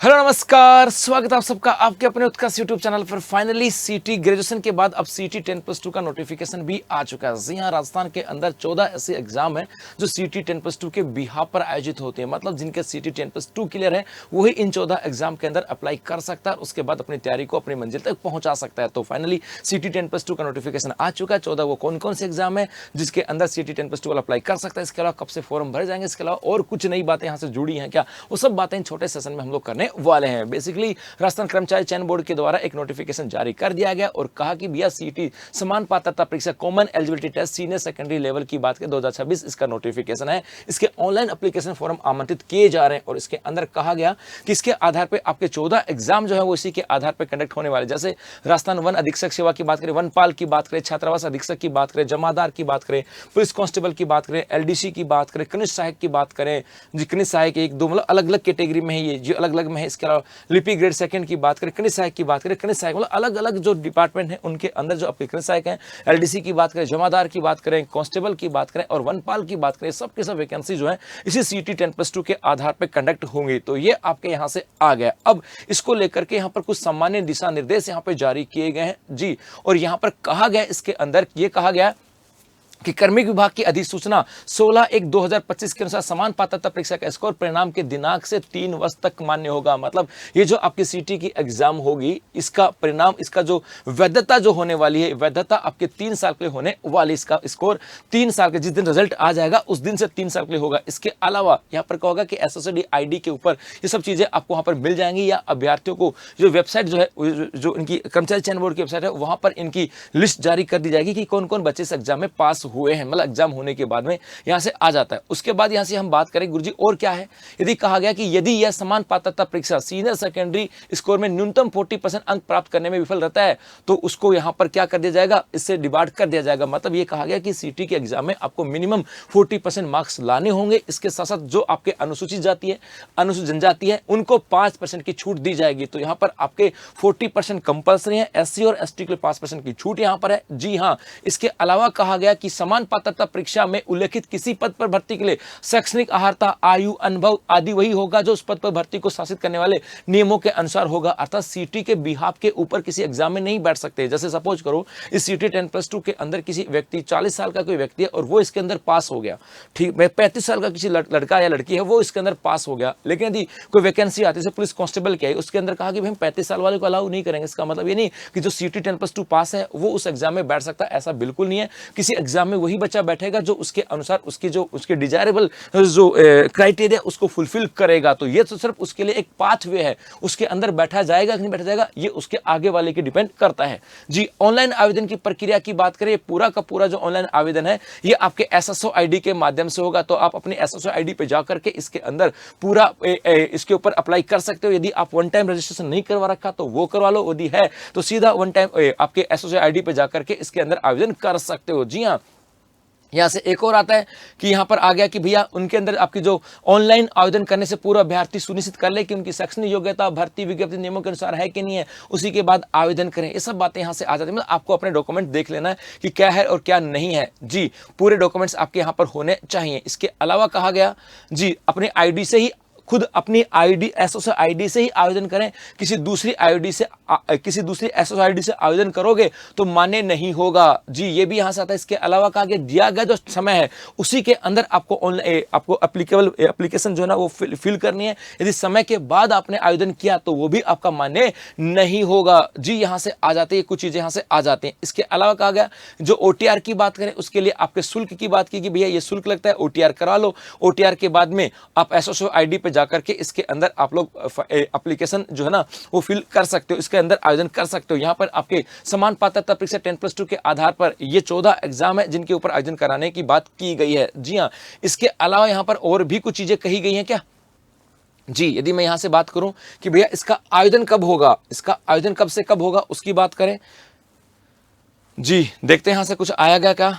Hello नमस्कार, स्वागत है आप सबका आपके अपने उत्कर्ष यूट्यूब चैनल पर। फाइनली सीटी ग्रेजुएशन के बाद अब सीटी 10+2 का नोटिफिकेशन भी आ चुका है। जी हाँ, राजस्थान के अंदर 14 ऐसे एग्जाम हैं जो सीटी 10+2 के बिहाफ पर आयोजित होते हैं। मतलब जिनके सीटी 10+2 क्लियर है वही इन 14 एग्जाम के अंदर अप्लाई कर सकता है और उसके बाद अपनी तैयारी को अपनी मंजिल तक पहुंचा सकता है। तो फाइनली सीटी 10+2 का नोटिफिकेशन आ चुका है। 14 वो कौन कौन से एग्जाम है जिसके अंदर सीटी 10+2 वाला अप्लाई कर सकता है, इसके अलावा कब से फॉर्म भरे जाएंगे, इसके अलावा और कुछ नई बातें यहाँ से जुड़ी हैं क्या, वो सब बातें इन छोटे सेशन में हम लोग करने वाले हैं। बेसिकली राजस्थान कर्मचारी चयन बोर्ड के द्वारा एक नोटिफिकेशन जारी कर दिया गया और कहा कि भैया सीटी समान पात्रता परीक्षा common eligibility test senior secondary level की बात करें 2026 इसका नोटिफिकेशन है। इसके ऑनलाइन एप्लीकेशन फॉर्म आमंत्रित किए जा रहे हैं और इसके अंदर कहा गया कि इसके आधार पर आपके 14 एग्जाम जो है वो इसी के आधार पर कंडक्ट होने वाले। जैसे राजस्थान वन अधीक्षक सेवा की बात करें, वनपाल की बात करें, छात्रावास अधीक्षक की बात करें, जमादार की बात करें, पुलिस कांस्टेबल की बात करें, एलडीसी की बात करें, कनिष्ठ सहायक की बात करें। जी कनिष्ठ सहायक एक दो मतलब अलग अलग कैटेगरी में है, ये जो अलग अलग में है। इसके अलावा लिपि ग्रेड सेकंड की बात करें, कनिष्ठ सहायक की बात करें, कनिष्ठ सहायक मतलब अलग अलग जो डिपार्टमेंट है उनके अंदर जो आपके कनिष्ठ सहायक हैं, एलडीसी की बात करें, जमादार की बात करें, कांस्टेबल की बात करें और वनपाल की बात करें, सब के सब वैकेंसी जो है इसी सीटी 10+2 के आधार पर कंडक्ट होंगी। तो ये आपके यहाँ से आ गया। अब इसको लेकर के यहाँ पर कुछ सामान्य दिशा निर्देश यहाँ पर जारी किए गए हैं जी। और यहाँ पर कहा गया, इसके अंदर ये कहा गया कि कार्मिक विभाग की अधिसूचना 16/1/2025 के अनुसार समान पात्रता परीक्षा का स्कोर परिणाम के दिनांक से 3 वर्ष तक मान्य होगा। मतलब ये जो आपकी सीटी की एग्जाम होगी, इसका परिणाम, इसका जो वैधता जो होने वाली है, वैधता आपके 3 साल के लिए होने वाली। इसका स्कोर 3 साल के जिस दिन रिजल्ट आ जाएगा उस दिन से 3 साल के लिए होगा। इसके अलावा यहाँ पर कहोगा कि एसएसडी आईडी के ऊपर ये सब चीजें आपको वहां पर मिल जाएंगी, या अभ्यर्थियों को जो वेबसाइट जो है, जो इनकी कर्मचारी चयन बोर्ड की वेबसाइट है, वहां पर इनकी लिस्ट जारी कर दी जाएगी कि कौन कौन बच्चे इस एग्जाम में पास हुए हैं। मतलब एग्जाम होने के बाद में यहां से आ जाता है। उसके बाद यहां से हम बात करें गुरुजी और क्या है, यदि कहा गया कि यदि यह समान पात्रता परीक्षा सीनियर सेकेंडरी स्कोर में न्यूनतम 40% अंक प्राप्त करने में विफल रहता है तो उसको यहां पर क्या कर दिया जाएगा, इससे डिवाइड कर दिया जाएगा। मतलब यह कहा गया कि सीटी के एग्जाम में आपको मिनिमम 40% मार्क्स लाने होंगे। इसके साथ साथ जो आपके अनुसूचित जाति है, अनुसूचित जनजाति है, उनको 5% की छूट दी जाएगी। तो यहां पर आपके 40% कंपल्सरी है। एससी और एसटी के लिए 5% की छूट यहां पर है। जी हां, इसके अलावा कहा गया कि समान पात्रता परीक्षा में उल्लेखित किसी पद पर भर्ती के लिए शैक्षणिक अर्हता, आयु, अनुभव आदि वही होगा जो उस पद पर भर्ती को शासित करने वाले नियमों के अनुसार होगा। अर्थात सीटी के बिहाफ के ऊपर किसी एग्जाम में नहीं बैठ सकते। जैसे सपोज करो इस सीटी 10+2 के अंदर किसी व्यक्ति 40 साल का कोई व्यक्ति है और वो इसके अंदर पास हो गया, ठीक है, 35 साल का किसी लड़का या लड़की है वो इसके अंदर पास हो गया, लेकिन यदि कोई वैकेंसी आती है पुलिस कांस्टेबल की आई, उसके अंदर कहा कि भाई हम 35 साल वाले को अलाउ नहीं करेंगे। इसका मतलब ये नहीं कि जो सीटी 10+2 पास है वो उस एग्जाम में बैठ सकता है, ऐसा बिल्कुल नहीं है। किसी एग्जाम में वही बच्चा बैठेगा जो उसके अनुसार उसके डिजायरेबल जो क्राइटेरिया उसको फुलफिल करेगा। तो ये तो सिर्फ उसके लिए एक पाथवे है, उसके अंदर बैठा जाएगा कि नहीं बैठा जाएगा ये उसके आगे वाले के डिपेंड करता है जी। ऑनलाइन आवेदन की प्रक्रिया की बात करें, पूरा का पूरा जो ऑनलाइन आवेदन है ये आपके एसएसओ आईडी के माध्यम से होगा। तो आप अपने एसएसओ आईडी पे जाकर के इसके अंदर पूरा इसके ऊपर अप्लाई कर सकते हो। यदि आप वन टाइम रजिस्ट्रेशन नहीं करवा रखा तो वो करवा लो, यदि है तो सीधा वन टाइम आपके एसएसओ आईडी पे जाकर के इसके अंदर आवेदन कर सकते हो। जी हाँ, यहां से एक और आता है कि यहां पर आ गया कि भैया उनके अंदर आपकी जो ऑनलाइन आवेदन करने से पूर्व अभ्यर्थी सुनिश्चित कर ले कि उनकी शैक्षणिक योग्यता भर्ती विज्ञप्ति नियमों के अनुसार है कि नहीं है, उसी के बाद आवेदन करें। ये सब बातें यहां से आ जाती है। मतलब आपको अपने डॉक्यूमेंट देख लेना है कि क्या है और क्या नहीं है जी। पूरे डॉक्यूमेंट्स आपके यहां पर होने चाहिए। इसके अलावा कहा गया जी अपने आईडी से ही, खुद अपनी आईडी एसओसी आईडी से ही आवेदन करें। किसी दूसरी एसओसी आईडी से आवेदन करोगे तो मान्य नहीं होगा जी। ये भी यहां से आता है। इसके अलावा कहा गया दिया गया जो समय है उसी के अंदर आपको ऑनलाइन आपको एप्लीकेबल एप्लीकेशन जो है ना वो फिल करनी है। यदि समय के बाद आपने आवेदन किया तो वो भी आपका मान्य नहीं होगा जी। यहां से आ जाती है कुछ चीजें, यहां से आ जाती हैं। इसके अलावा कहा गया जो ओटीआर की बात करें उसके लिए आपके शुल्क की बात की कि भैया ये शुल्क लगता है, ओटीआर करा लो। ओटीआर के बाद में आप एसओसी आईडी पे जाकर के इसके अंदर आप लोग एप्लीकेशन जो है ना वो फिल कर सकते हो, इसके अंदर आवेदन कर सकते हो। यहां पर आपके समान पात्रता परीक्षा 10+2 के आधार पर ये 14 एग्जाम है जिनके ऊपर आवेदन कराने की बात की गई है। जी हां, इसके अलावा यहां पर और भी कुछ चीजें कही गई हैं क्या जी। यदि मैं यहां से बात करूं कि भैया इसका आवेदन कब होगा, इसका आवेदन कब से कब होगा उसकी बात करें जी। देखते हैं यहां से कुछ आया गया क्या।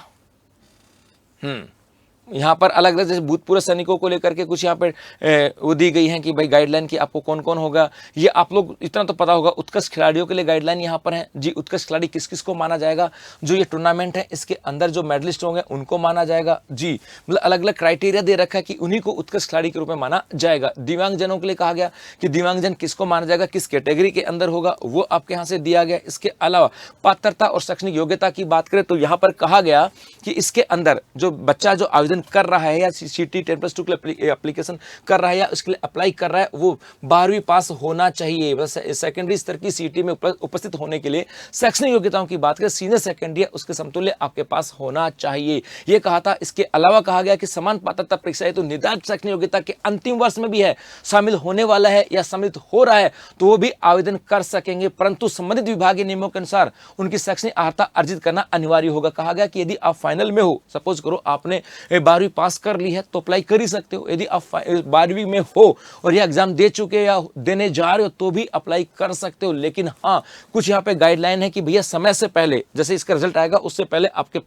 यहाँ पर अलग अलग जैसे भूतपूर्व सैनिकों को लेकर के कुछ यहाँ पर वो दी गई है कि भाई गाइडलाइन की आपको कौन कौन होगा। ये आप लोग इतना तो पता होगा, उत्कृष्ट खिलाड़ियों के लिए गाइडलाइन यहाँ पर है जी। उत्कृष्ट खिलाड़ी किस किस को माना जाएगा, जो ये टूर्नामेंट है इसके अंदर जो मेडलिस्ट होंगे उनको माना जाएगा जी। मतलब अलग अलग क्राइटेरिया दे रखा है कि उन्हीं को उत्कृष्ट खिलाड़ी के रूप में माना जाएगा। दिव्यांगजनों के लिए कहा गया कि दिव्यांगजन किसको माना जाएगा, किस कैटेगरी के अंदर होगा, वो आपके यहाँ से दिया गया। इसके अलावा पात्रता और शैक्षणिक योग्यता की बात करें तो यहाँ पर कहा गया कि इसके अंदर जो बच्चा जो आवेदन कर रहा है या सीटी 10+2 के लिए एप्लीकेशन कर रहा है या उसके लिए अप्लाई कर रहा है, वो 12वीं पास होना चाहिए। बस सेकेंडरी स्तर की सीटी में उपस्थित होने के लिए शैक्षणिक योग्यताओं की बात करें, सीनियर सेकेंडरी उसके समतुल्य आपके पास होना चाहिए, ये कहा था। इसके अलावा कहा गया कि समान पात्रता परीक्षा हेतु निर्धारित शैक्षणिक योग्यता के अंतिम वर्ष में भी है, शामिल होने वाला है या सम्मिलित हो रहा है तो वो भी आवेदन कर सकेंगे, परंतु संबंधित विभागीय नियमों के अनुसार उनकी शैक्षणिक अर्हता अर्जित करना अनिवार्य होगा। कहा गया कि यदि आप फाइनल में हो, सपोज करो आपने 12वीं पास कर ली है तो अप्लाई कर ही सकते हो। यदि आप 12वीं में हो और ये एग्जाम दे चुके या देने जा रहे हो तो भी अप्लाई कर सकते हो। लेकिन हाँ, कुछ यहाँ पे गाइडलाइन है कि भैया समय से पहले, जैसे इसका रिजल्ट आएगा उससे पहले आपके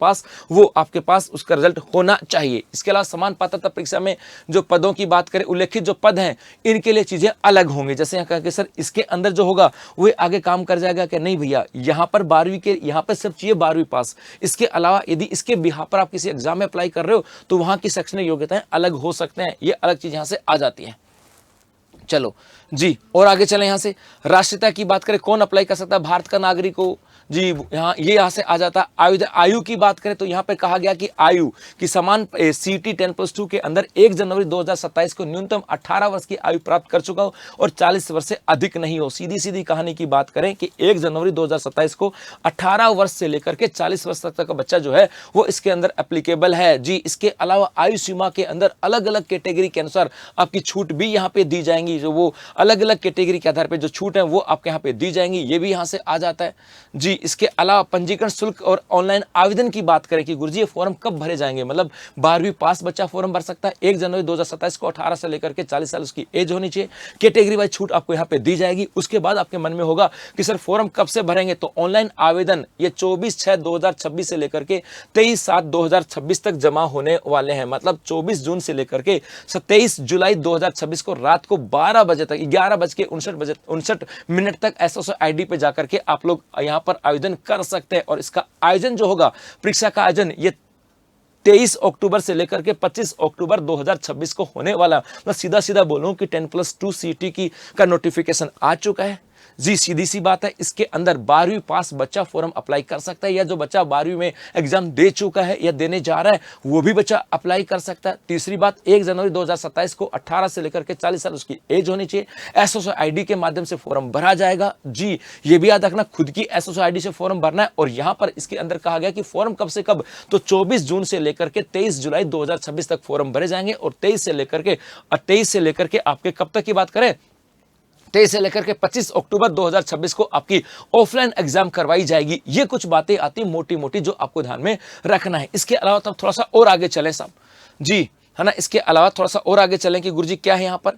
पास उसका रिजल्ट होना चाहिए। इसके अलावा समान पात्रता परीक्षा में जो पदों की बात करें, उल्लेखित जो पद हैं इनके लिए चीजें अलग होंगी। जैसे यहाँ कहा कि सर इसके अंदर जो होगा वो आगे काम कर जाएगा कि नहीं भैया, यहाँ पर 12वीं के यहाँ पर सिर्फ चाहिए 12वीं पास। इसके अलावा यदि इसके बिहार पर आप किसी एग्जाम में अप्लाई कर रहे हो तो वहां की शैक्षणिक योग्यताएं अलग हो सकते हैं, ये अलग चीज यहां से आ जाती है। चलो जी, और आगे चले। यहां से राष्ट्रीयता की बात करें, कौन अप्लाई कर सकता है, भारत का नागरिक हो जी। यहां से आ जाता है। आयु की बात करें तो यहां पे कहा गया कि आयु की समान सीटी 10+2 के अंदर 1 जनवरी 2027 को न्यूनतम 18 वर्ष की आयु प्राप्त कर चुका हो और 40 वर्ष से अधिक नहीं हो। सीधी सीधी कहानी की बात करें कि 1 जनवरी 2027 को 18 वर्ष से लेकर के 40 वर्ष तक का बच्चा जो है वो इसके अंदर एप्लीकेबल है जी। इसके अलावा आयु सीमा के अंदर अलग अलग कैटेगरी के अनुसार आपकी छूट भी यहाँ पे दी जाएंगी। जो वो अलग अलग कैटेगरी के आधार पर जो छूट है वो आपके यहाँ पे दी जाएंगी, ये भी यहाँ से आ जाता है जी। इसके अलावा पंजीकरण शुल्क और ऑनलाइन आवेदन की बात करें कि गुरुजी ये फॉर्म कब भरे जाएंगे, मतलब 12वीं पास बच्चा फॉर्म भर सकता है 1 जनवरी 2027 को, 18 से लेकर के 40 साल उसकी एज होनी चाहिए। कैटेगरी वाइज छूट आपको यहाँ पे दी जाएगी। उसके बाद आपके मन में होगा कि सर फॉर्म कब से भरेंगे, तो ऑनलाइन आवेदन ये 24/6/2026 से लेकर के 23/7/2026 तक जमा होने वाले हैं। मतलब 24 जून से लेकर के 27 जुलाई 2026 को रात को 12 बजे तक 11:59 तक SSID पे जाकर के आप लोग यहाँ पर आवेदन कर सकते हैं। और इसका आयोजन जो होगा, परीक्षा का आयोजन ये 23 अक्टूबर से लेकर के 25 अक्टूबर 2026 को होने वाला। मैं सीधा सीधा बोलूं कि 10+2 सीटी का नोटिफिकेशन आ चुका है जी। सीधी सी बात है, इसके अंदर 12वीं पास बच्चा फॉर्म अप्लाई कर सकता है, या जो बच्चा 12वीं में एग्जाम दे चुका है या देने जा रहा है वो भी बच्चा अप्लाई कर सकता है। तीसरी बात, 1 जनवरी 2027 को 18 से लेकर के 40 साल उसकी एज होनी चाहिए। SSID के माध्यम से फॉर्म भरा जाएगा जी। ये भी याद रखना, खुद की SSID से फॉर्म भरना है। और यहां पर इसके अंदर कहा गया कि फॉर्म कब से कब, तो 24 जून से लेकर के 23 जुलाई 2026 तक फॉर्म भरे जाएंगे। और 23 से लेकर के आपके कब तक की बात करें, 23 से लेकर के 25 अक्टूबर 2026 को आपकी ऑफलाइन एग्जाम करवाई जाएगी। ये कुछ बातें आती मोटी मोटी जो आपको ध्यान में रखना है। इसके अलावा तब थोड़ा सा और आगे चलें साहब जी, है ना। इसके अलावा थोड़ा सा और आगे चलें कि गुरुजी क्या है यहाँ पर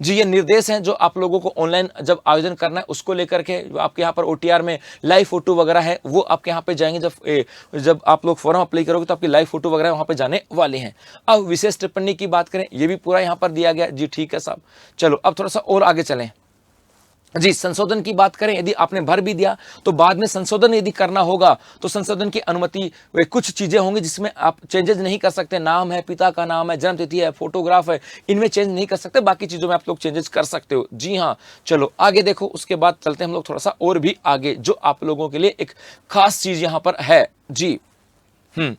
जी। ये निर्देश हैं जो आप लोगों को ऑनलाइन जब आवेदन करना है उसको लेकर के, जो आपके यहाँ पर OTR में लाइव फोटो वगैरह है वो आपके यहाँ पे जाएंगे। जब आप लोग फॉर्म अप्लाई करोगे तो आपकी लाइव फोटो वगैरह वहाँ पे जाने वाले हैं। अब विशेष टिप्पणी की बात करें, ये भी पूरा यहाँ पर दिया गया जी। ठीक है साहब, चलो अब थोड़ा सा और आगे चलें जी। संशोधन की बात करें, यदि आपने भर भी दिया तो बाद में संशोधन यदि करना होगा तो संशोधन की अनुमति, कुछ चीजें होंगी जिसमें आप चेंजेस नहीं कर सकते। नाम है, पिता का नाम है, जन्म तिथि है, फोटोग्राफ है, इनमें चेंज नहीं कर सकते। बाकी चीजों में आप लोग चेंजेस कर सकते हो जी हाँ। चलो आगे देखो, उसके बाद चलते हैं हम लोग थोड़ा सा और भी आगे, जो आप लोगों के लिए एक खास चीज यहाँ पर है जी।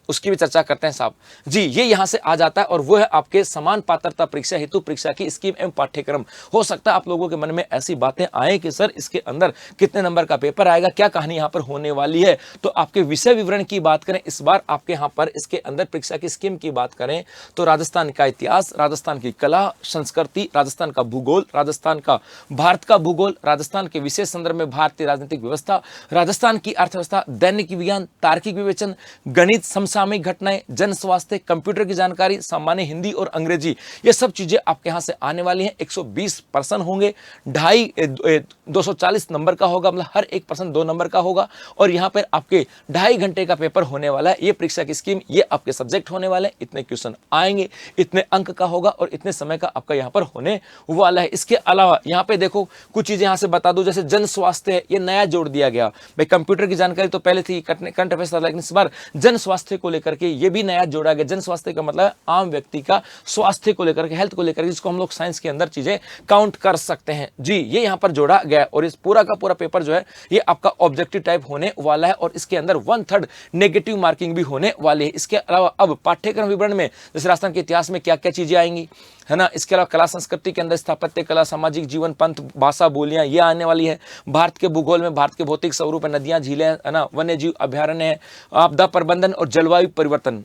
उसकी भी चर्चा करते हैं साहब जी। ये यहां से आ जाता है और वो है आपके समान पात्रता परीक्षा हेतु परीक्षा की स्कीम एवं पाठ्यक्रम। हो सकता है आप लोगों के मन में ऐसी बातें आए कि सर इसके अंदर कितने नंबर का पेपर आएगा, क्या कहानी यहां पर होने वाली है। तो आपके विषय विवरण की बात करें, इस बार आपके यहां पर इसके अंदर परीक्षा की स्कीम की बात करें तो राजस्थान का इतिहास, राजस्थान की कला संस्कृति, राजस्थान का भूगोल, राजस्थान का भारत का भूगोल, राजस्थान के विशेष संदर्भ में भारतीय राजनीतिक व्यवस्था, राजस्थान की अर्थव्यवस्था, दैनिक विज्ञान, तार्किक विवेचन, गणित, समसामयिक घटनाएं, जन स्वास्थ्य, कंप्यूटर की जानकारी, सामान्य हिंदी और अंग्रेजी, ये सब चीजें आपके यहां से आने वाली हैं। 120 प्रश्न होंगे, 240 नंबर का होगा, मतलब हर एक प्रश्न 2 नंबर का होगा। और यहाँ पर आपके 2.5 घंटे का पेपर होने वाला है। ये परीक्षा की स्कीम, ये आपके सब्जेक्ट होने वाले हैं, इतने क्वेश्चन आएंगे, इतने अंक का होगा और इतने समय का आपका यहाँ पर होने वाला है। इसके अलावा यहाँ पे देखो कुछ चीजें यहाँ से बता दूं, जैसे जन स्वास्थ्य है, ये नया जोड़ दिया गया। भाई कंप्यूटर की जानकारी तो पहले थी, करंट अफेयर्स था, लेकिन इस बार जन स्वास्थ्य को लेकर के ये भी नया जोड़ा गया। जन स्वास्थ्य का मतलब आम व्यक्ति का स्वास्थ्य को लेकर के, हेल्थ को लेकर के, जिसको हम लोग साइंस के अंदर चीजें काउंट कर सकते हैं जी, ये यहाँ पर जोड़ा गया। और इस पूरा का पूरा पेपर जो है ये आपका ऑब्जेक्टिव टाइप होने वाला है और इसके अंदर 1/3 नेगेटिव मार्किंग भी होने वाली है। इसके अलावा अब पाठ्यक्रम विवरण में जैसे राजस्थान के इतिहास में क्या क्या चीजें आएंगी, है ना। इसके अलावा कला संस्कृति के अंदर स्थापत्य कला, सामाजिक जीवन, पंथ, भाषा, बोलियां, ये आने वाली है। भारत के भूगोल में भारत के भौतिक स्वरूप है, नदियां, झीलें, है ना, वन्य जीव अभ्यारण्य है, आपदा प्रबंधन और जलवायु परिवर्तन,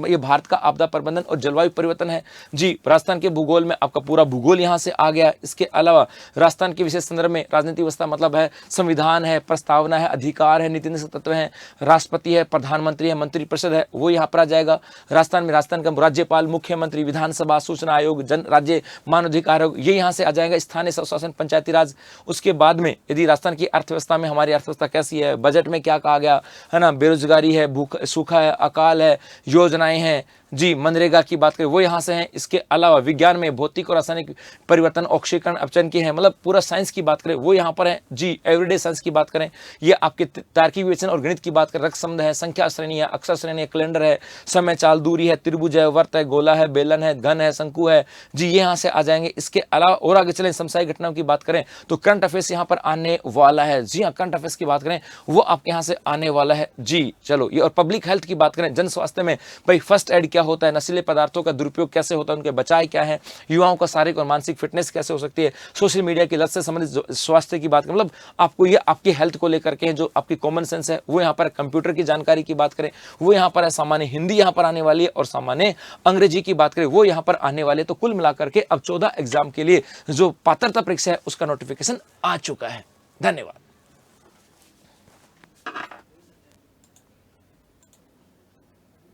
ये भारत का आपदा प्रबंधन और जलवायु परिवर्तन है जी। राजस्थान के भूगोल में आपका पूरा भूगोल यहाँ से आ गया। इसके अलावा राजस्थान के विशेष संदर्भ में राजनीति व्यवस्था मतलब है संविधान है, प्रस्तावना है, अधिकार है, नीति निषेध तत्व है, राष्ट्रपति है, प्रधानमंत्री है, मंत्रिपरिषद है, वो यहाँ पर आ जाएगा। राजस्थान में राजस्थान का राज्यपाल, मुख्यमंत्री, विधानसभा, सूचना आयोग, जन राज्य मानवाधिकार, ये यहाँ से आ जाएगा। स्थानीय स्वशासन, पंचायती राज। उसके बाद में यदि राजस्थान की अर्थव्यवस्था में हमारी अर्थव्यवस्था कैसी है, बजट में क्या कहा गया है ना, बेरोजगारी है, भूख, सूखा है, अकाल है, योजनाएं हैं जी, मनरेगा की बात करें वो यहाँ से हैं। इसके अलावा विज्ञान में भौतिक और रासायनिक परिवर्तन, ऑक्सीकरण, अपचयन की है, मतलब पूरा साइंस की बात करें वो यहाँ पर है जी। एवरीडे साइंस की बात करें, ये आपके तार्किक विवेचन और गणित की बात करें, रक्त संबंध है, संख्या श्रेणी है, अक्षर श्रेणी है, कैलेंडर है, समय चाल, दूरी है, त्रिभुज है, वर्त है, गोला है, बेलन है, घन है, शंकु है जी, ये यहाँ से आ जाएंगे। इसके अलावा और आगे चलें, समसामयिक घटनाओं की बात करें तो करंट अफेयर्स यहाँ पर आने वाला है जी हाँ। करंट अफेयर्स की बात करें वो आपके यहाँ से आने वाला है जी। चलो ये, और पब्लिक हेल्थ की बात करें, जन स्वास्थ्य में भाई फर्स्ट एड क्या होता है, नशीले पदार्थों का दुरुपयोग कैसे होता है, उनके बचाव क्या है, युवाओं का शारीरिक और मानसिक फिटनेस कैसे हो सकती है, सोशल मीडिया की लत से संबंधित स्वास्थ्य की बात करें, मतलब आपको ये आपकी हेल्थ को लेकर के जो आपकी कॉमन सेंस है वो यहाँ पर, कंप्यूटर की जानकारी की बात करें वो यहाँ पर है, सामान्य हिंदी यहाँ पर आने वाली है और सामान्य अंग्रेजी की बात करें वो यहाँ पर आने वाले। तो कुल मिलाकर के अब 14 एग्जाम के लिए जो पात्रता परीक्षा है उसका नोटिफिकेशन आ चुका है। धन्यवाद।